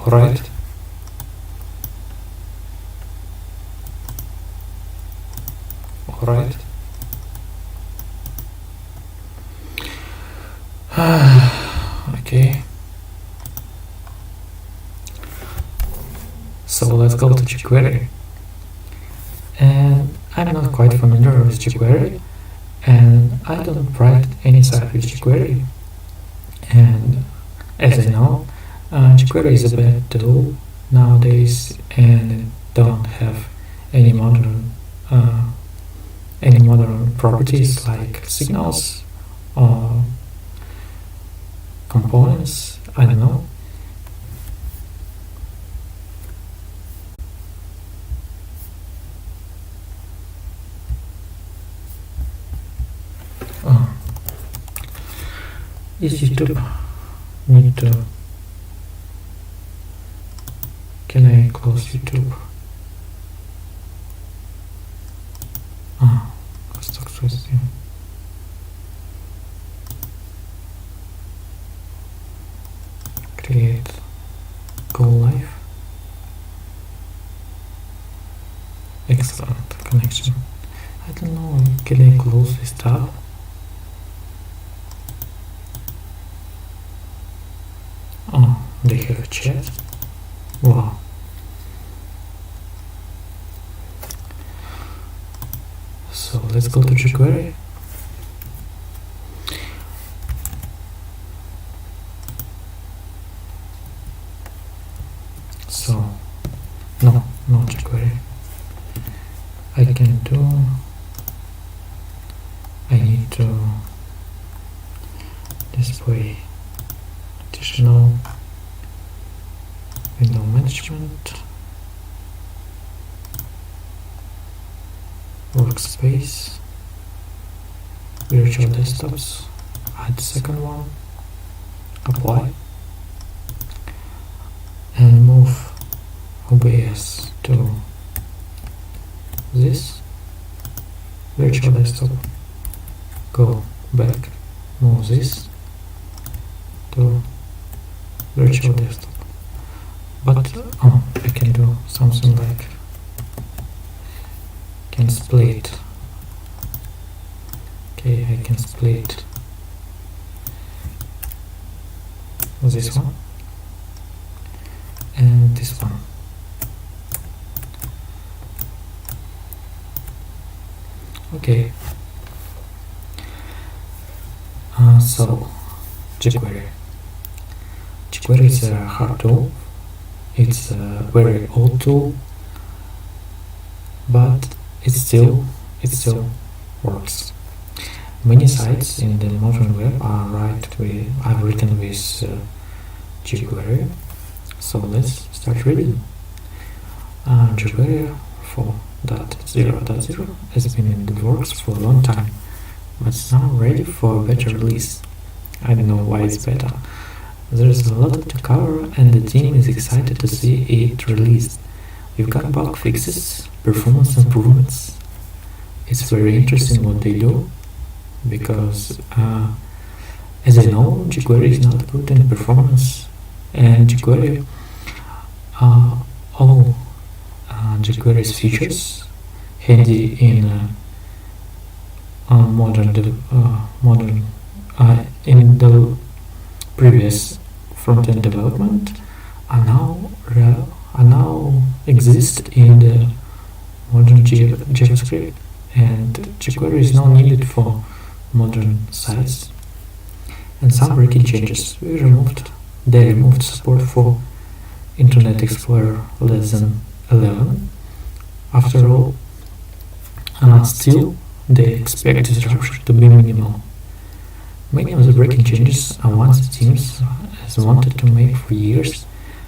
Alright. Alright. Okay. So let's go to jQuery. And I'm not quite familiar with jQuery, and I don't write any site with jQuery. And as I know, jQuery is a bad tool nowadays, and it don't have any modern properties like signals or components. I don't know. Is YouTube need to? Can I close YouTube? FuzeTox resume. Create. Go live. Excellent connection. I don't know. Can I close this tab? Oh, they have a chat. Wow. So let's go to jQuery. So, no jQuery. I need to display additional window management, workspace, virtual desktops, add the second one, apply, and move OBS to this virtual desktop, go back, move this to virtual desktop. But I can do something like can split. Okay, I can split this one and this one. Okay. So jQuery. jQuery is a hard tool. It's a very old tool, but it still works. Many sites in the modern web are written with jQuery. So let's start reading. jQuery 4.0.0 has been in the works for a long time, but it's now ready for a beta release. I don't know why it's beta. There's a lot to cover, and the team is excited to see it released. We've got bug fixes, performance improvements. It's very interesting what they do, because as I know, jQuery is not good in performance, and jQuery, all jQuery's features handy in in the previous front-end development are now exist in the modern JavaScript, and jQuery is now needed for modern sites. And some breaking changes they removed support for Internet Explorer less than 11. After all, still they expect disruption to be minimal. Many of the breaking changes are ones the teams has wanted to make for years,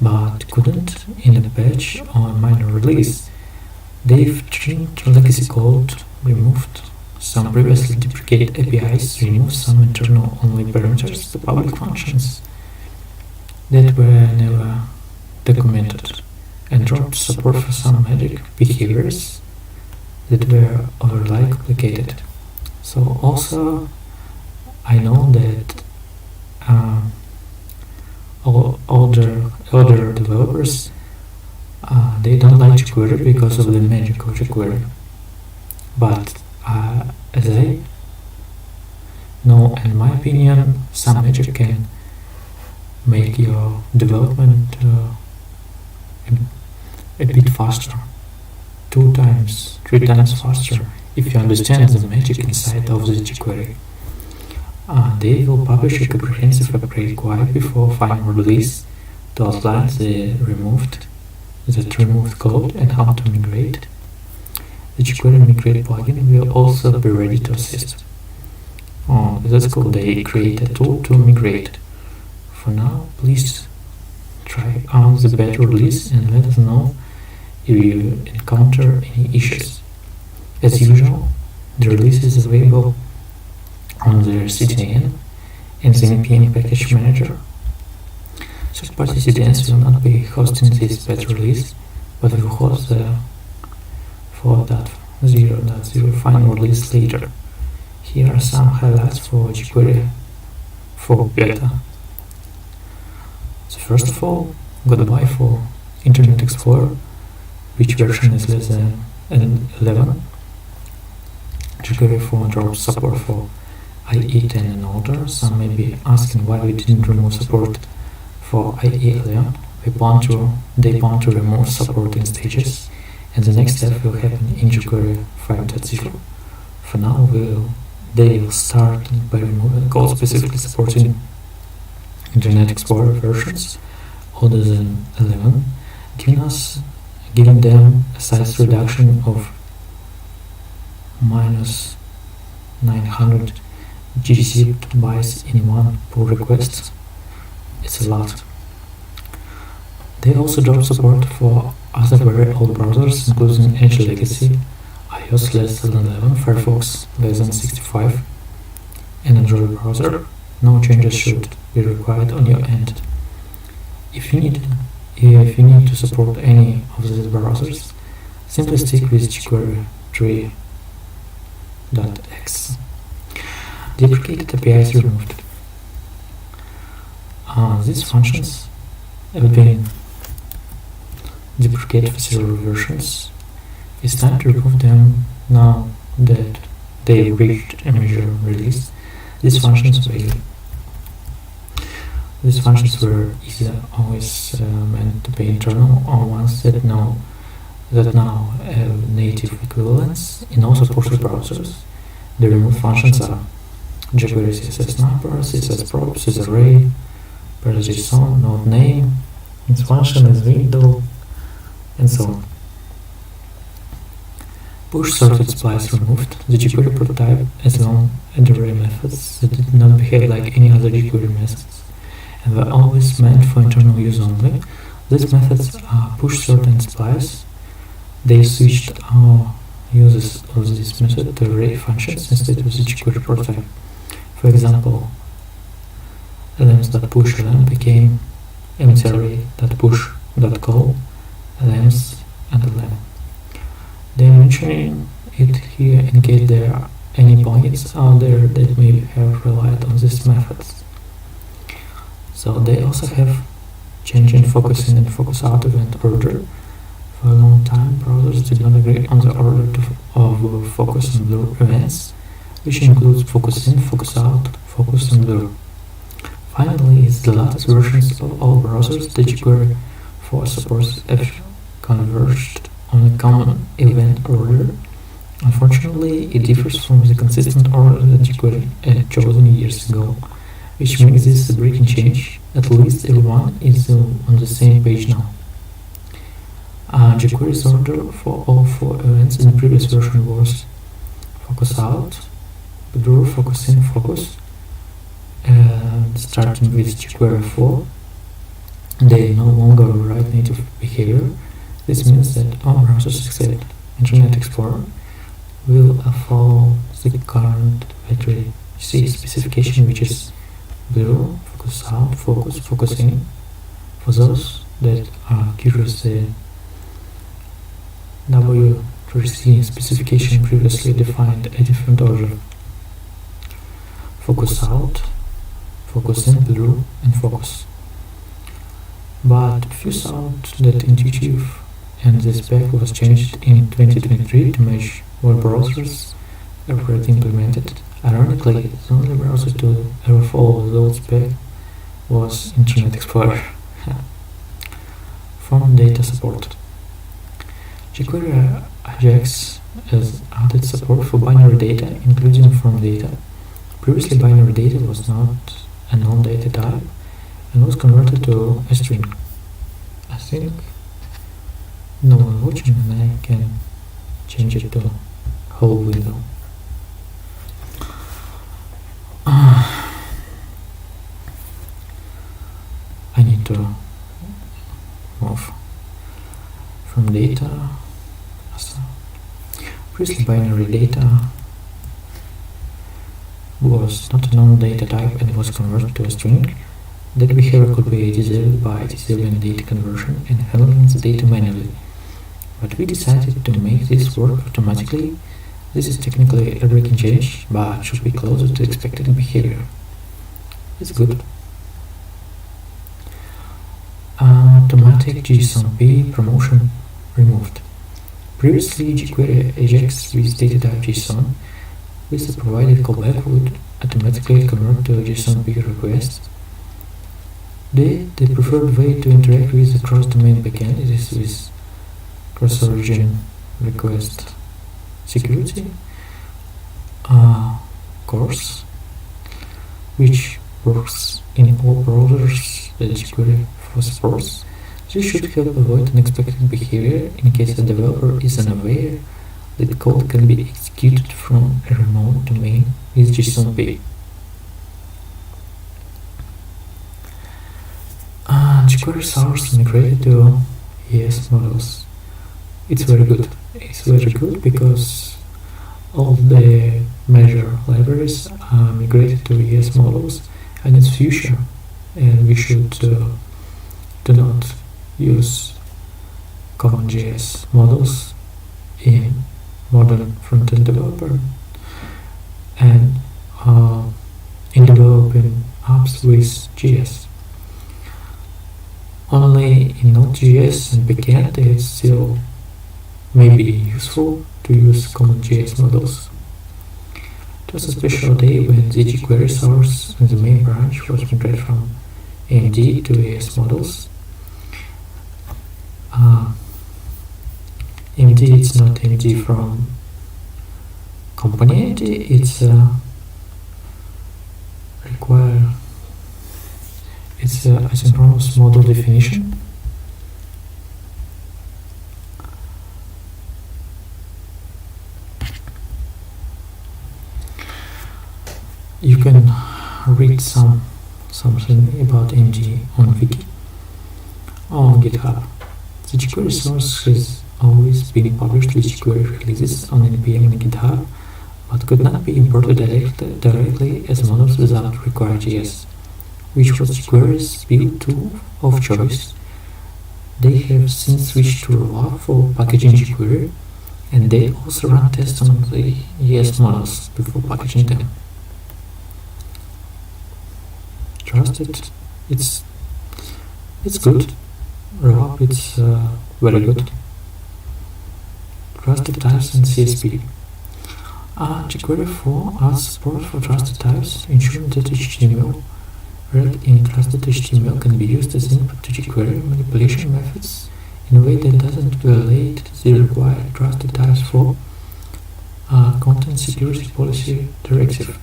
but couldn't in a patch or a minor release. They've trimmed legacy code, removed some previously deprecated APIs, removed some internal-only parameters to public functions that were never documented, and dropped support for some magic behaviors that were overly complicated. So also, I know that older other developers, they don't like jQuery because of the magic of jQuery. But as I know, in my opinion, some magic can make your development a bit faster, 2 times, 3 times faster, if you understand the magic inside of the jQuery. They will publish a comprehensive upgrade quite before final release to outline the removed code and how to migrate. The jQuery Migrate plugin will also be ready to assist. That's cool, they create a tool to migrate. For now, please try out the beta release and let us know if you encounter any issues. As usual, the release is available on the CDN and the npm package manager. Third-party CDNs will not be hosting this beta release, but will host the 4.0.0 final release later. Here are some highlights for jQuery 4 beta. So first of all, goodbye for Internet Explorer, which version is less than 11. jQuery 4 drops support for IE 10 and older. Some may be asking why we didn't remove support for IE 11. They plan to remove support in stages, and the next step will happen in jQuery 5.0. For now, they will start by removing code specifically supporting Internet Explorer versions older than 11, giving them a size reduction of minus 900 gzipped bytes in one pull request. It's a lot. They also drop support for other very old browsers, including Edge Legacy, iOS less than 11, Firefox less than 65, and Android browser. No changes should be required on your end. If you need to support any of these browsers, simply stick with jQuery 3.x. Deprecated APIs removed. These functions have been deprecated for several versions. It's time to remove them now that they reached a major release. These functions were either always meant to be internal or ones that now have native equivalents in all supported browsers. The removed functions are jQuery CSS number, CSS prop, CSArray, JSON, node name, its function is window, and so on. Push sorted splice removed. The jQuery prototype has long array methods that did not behave like any other jQuery methods and were always meant for internal use only. These methods are push sort and splice. They switched our uses of this method to array functions instead of the jQuery prototype. For example, elements.push element became empty_array.push.call elements and element. They are mentioning it here in case there are any plugins out there that may have relied on these methods. So they also have changing focus in and focus out event order. For a long time, browsers did not agree on the order of focus and blur events, which includes focus in, focus out, focus and blur. Finally, it's the latest versions of all browsers that jQuery 4 supports have converged on a common event order. Unfortunately, it differs from the consistent order that jQuery had chosen years ago, which makes this a breaking change. At least everyone is on the same page now. jQuery's order for all 4 events in the previous version was focus out, blur, focus in, focus, and starting with jQuery 4, they no longer override native behavior. This means that all browsers except Internet Explorer will follow the current battery C specification, which is blur, focus out, focus, focus in. For those that are curious, the W3C specification previously defined a different order: focus out, focus in, blur, and focus. but Fuse out that intuitive, and the spec was changed in 2023 to match what browsers ever implemented. Ironically, the only browser to ever follow the old spec was Internet Explorer. From data support. jQuery Ajax has added support for binary data, including from data. Previously, binary data was not a non-data type and was converted to a string. I think no one watching, and I can change it to whole window. I need to move from data. Previously, binary data was not a non-data type and was converted to a string. That behavior could be disabled by disabling data conversion and handling the data manually. But we decided to make this work automatically. This is technically a breaking change, but should be closer to expected behavior. It's good. Automatic JSON-P promotion removed. Previously, jQuery Ajax with data type JSON with the provided callback would automatically convert to a JSON-P request. The preferred way to interact with the cross-domain backend is with cross-origin request security course, which works in all browsers that jQuery supports. This should help avoid unexpected behavior in case a developer is unaware that the code can be executed from a remote domain with JSON-P. jQuery source migrated to ES models. It's very good. It's very good because all the measure libraries are migrated to ES models, and it's future, and we should do not use CommonJS models in modern front-end developer and in developing apps with JS. Only in Node.js and backend it's still maybe useful to use CommonJS models. It was a special day when the jQuery source in the main branch was migrated from AMD to ES models. AMD it's not AMD from company AMD, it's it's a asynchronous model definition. You can read something about AMD on Wiki or on GitHub. The jQuery source has always been published with jQuery releases on npm and GitHub, but could not be imported directly as models without require.js, which was jQuery's build tool of choice. They have since switched to Rollup for packaging jQuery, and they also run tests on the ES models before packaging them. Trust it. It's good. Rollup it's very good. Trusted types and CSP. jQuery 4 adds support for trusted types, ensuring that HTML read in trusted HTML can be used as input to jQuery manipulation methods in a way that doesn't violate the required trusted types for Content Security Policy Directive.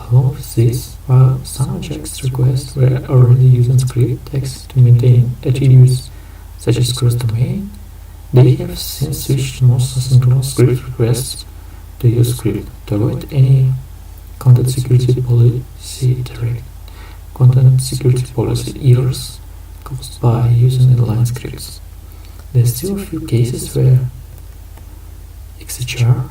Along with this, while some Ajax requests were already using script text to maintain attributes such as cross-domain, they have since switched most asynchronous script requests to use script to avoid any content security policy errors caused by using inline scripts. There are still a few cases where XHR,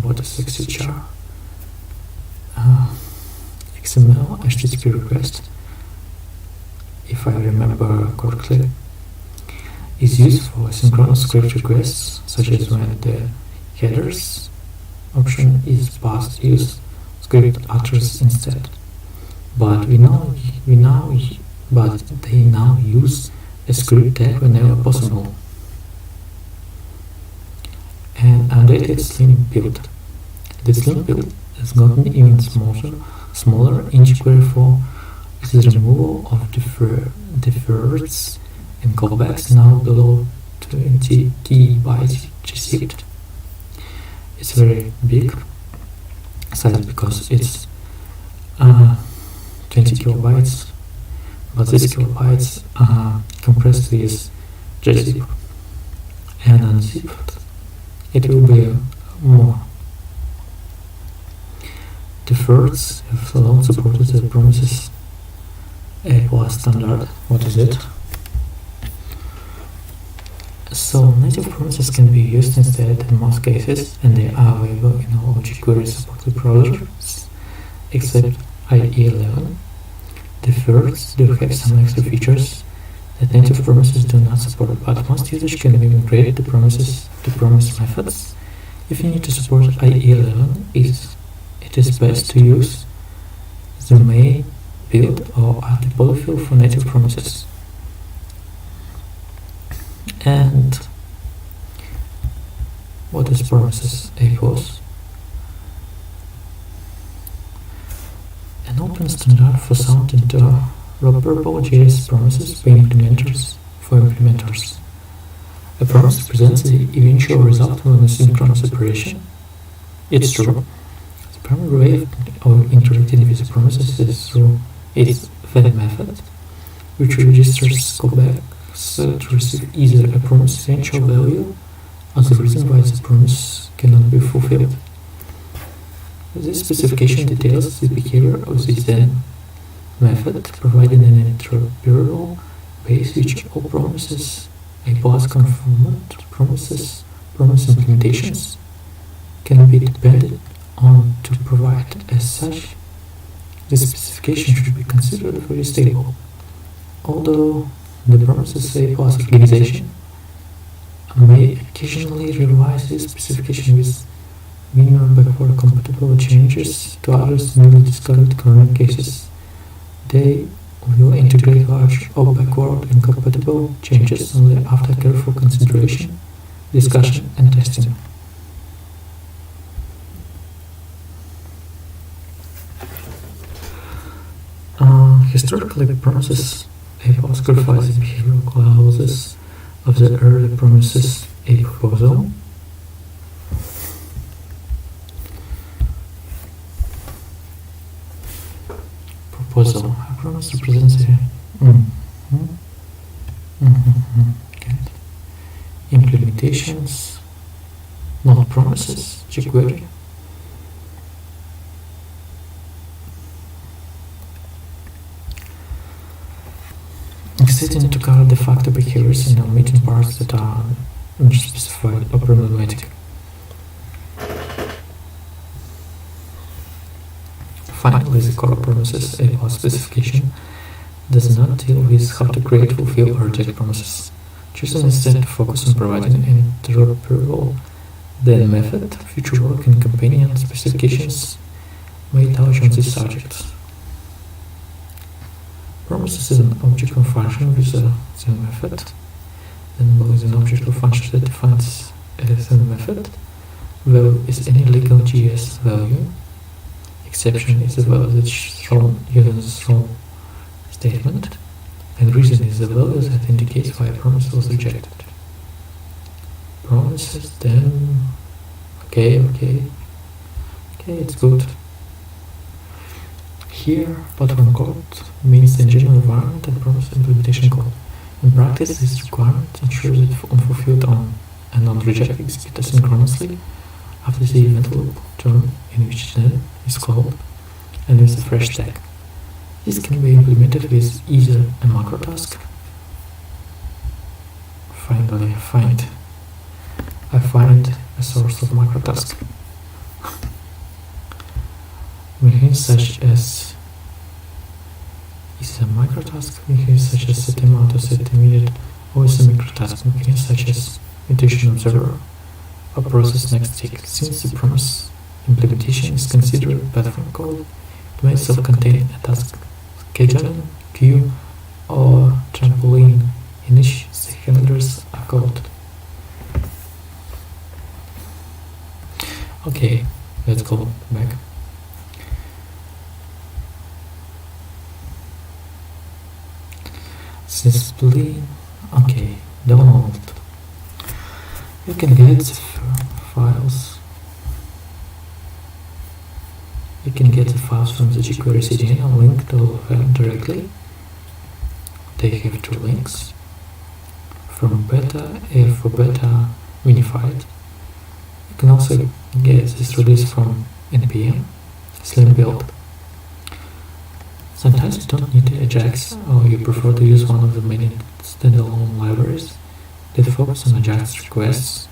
what is XHR? XML HTTP request, if I remember correctly, is used for asynchronous script requests, such as when the headers option is passed use script utters instead. But we now but they now use a script tag whenever possible. An updated Slim build. The Slim build has gotten even smaller in jQuery 4 with the removal of deferreds and callbacks now below 20 KB received. It's very big size because it's 20 kilobytes, but these kilobytes are compressed with gzip and unzipped. It will be more. Deferreds have long supported the promises A+ standard. What is it? So native promises can be used instead in most cases, and they are available in all jQuery supported browsers except IE11. Deferreds do have some extra features that native promises do not support, but most users can even create the promises to promise methods. If you need to support IE11, it is best to use the main build or add the polyfill for native promises. And what is promises A+? An open standard for sound interoperable JS promises for implementers. A promise represents the eventual result of an asynchronous operation. It's true. The primary way of interacting with the promises is through its valid method, which registers callbacks to receive either a promise's eventual value or the reason why the promise cannot be fulfilled. This specification details the behavior of this then method, providing an interoperable base which all promises, A+ conformant promise implementations can be depended on to provide. As such, this specification should be considered very stable. Although the promises A+ organization may occasionally revise this specification with minimum backward compatible changes to address newly discovered corner cases, they will integrate large or backward incompatible changes only after careful consideration, discussion, and testing. Historically, promises A+ codifies the behavioral clauses of the early promises A proposal. A promise represents a implementations, not promises, jQuery. Existing to cover de facto behaviors and omitting parts that are unspecified or problematic. Finally, the core promises A+ specification does not deal with how to create, fulfill, or reject promises, choosing instead to focus on providing an interoperable then method. Future work and companion specifications may touch on this subject. Promises is an object of function with a then method. Then below is an object of function that defines a then method. Value is any legal JS value. Exception is the value that's thrown using the throw statement, and reason is the value that indicates why a promise was rejected. Promises then okay, it's good. Here, pattern code means the general environment and promise implementation code. In practice, this requirement ensures that unfulfilled and non-rejected execute asynchronously after the event loop term in which then is called and with a fresh tag. This can be implemented with either a macro task. Finally, I find a source of macro task. Mechanics such as is a micro task, mechanics such as set amount or set immediate, or is a micro task, mechanics such as mutation observer or process next tick. Since the promise implementation is considered pattern code, it may self-contain a task scheduling queue or trampoline in each the handlers are called. Okay, let's go back. Spleen. Okay, download. You can get files. You can get the files from the jQuery CDN and link to them directly. They have two links. From beta, for beta unified. You can also get this release from npm slim build. Sometimes you don't need Ajax, or you prefer to use one of the many standalone libraries that focus on Ajax requests,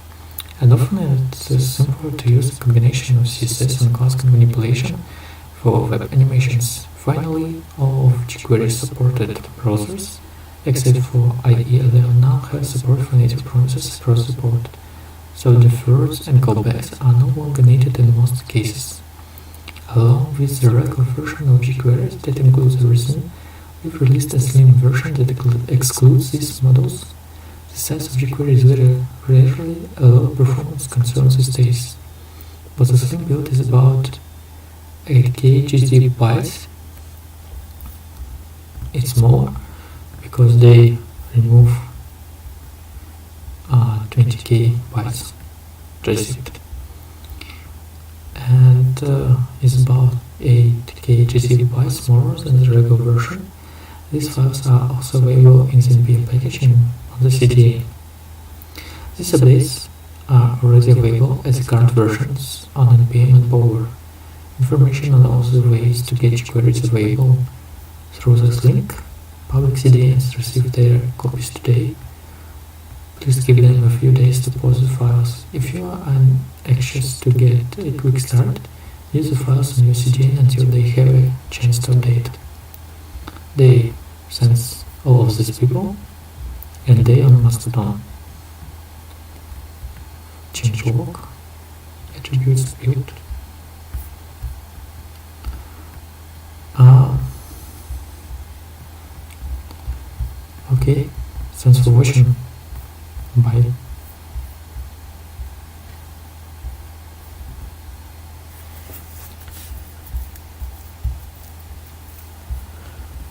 and often it's simpler to use a combination of CSS and class manipulation for web animations. Finally, all of jQuery supported browsers, except for IE, they now have support for native promises across the board, so deferreds and callbacks are no longer needed in most cases. Along with the regular version of jQuery that includes everything, we've released a slim version that excludes these models. The size of jQuery is very rarely a low performance concern these days, but the slim build is about 8K GD bytes. It's more because they remove 20K bytes JSIP, and is about 8K GD bytes more than the regular version. These files are also available in the npm packaging on the CDA. These updates are already available as the current versions on npm and Power. Information on all the ways to get jQuery is available through this link. Public CDNs received their copies today. Please give them a few days to post the files. If you are anxious to get a quick start, use the files on your CDN until they have a chance to update. They sense all of these people, and they on Mastodon. Changelog, attributes build. Okay, thanks for watching. Bye.